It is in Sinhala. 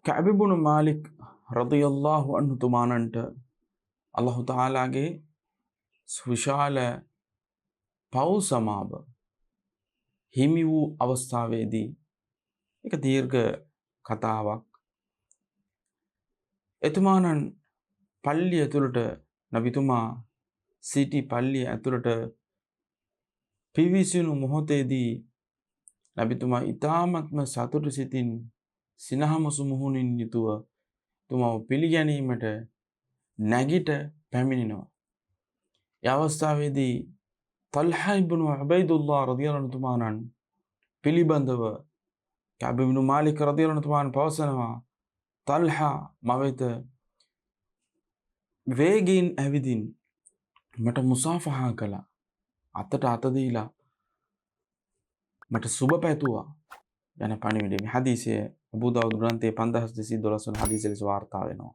කඅබ් ඉබ්නු මාලික් රදියල්ලාහු අන්හු තුමානන්ට අල්ලාහ් තාලාගේ විශාල පව් සමාව හිමි වූ අවස්ථාවේදී එක දීර්ඝ කතාවක්. එතුමානන් පල්ලිය ඇතුළට නබිතුමා සිටි පල්ලිය ඇතුළට පිවිසුණු මොහොතේදී නබිතුමා ඊ타මත්ම සතුටු සිතින් සිනහමසු මුහුණින් යුතුව තුමාව පිළිගැනීමට නැගිට පැමිණෙනවා. ඒ අවස්ථාවේදී තල්හා ඉබ්නු උබයිදුල්ලාහ් රදියල්ලාහු අන්හු තුමානන් පිළිබඳව කඅබ් ඉබ්නු මාලික් රදියල්ලාහු අන්හු තුමානන් පවසනවා තල්හා මවෙත වේගින් ඇවිදින් මට මුසාෆහා කළා, අතට අත දීලා මට සුබ පැතුවා යන පණිවිඩය. මේ හදීසය අබූ දාවුද් ග්‍රන්ථයේ 5212 වන හදීසෙ ලෙස වාර්තා වෙනවා.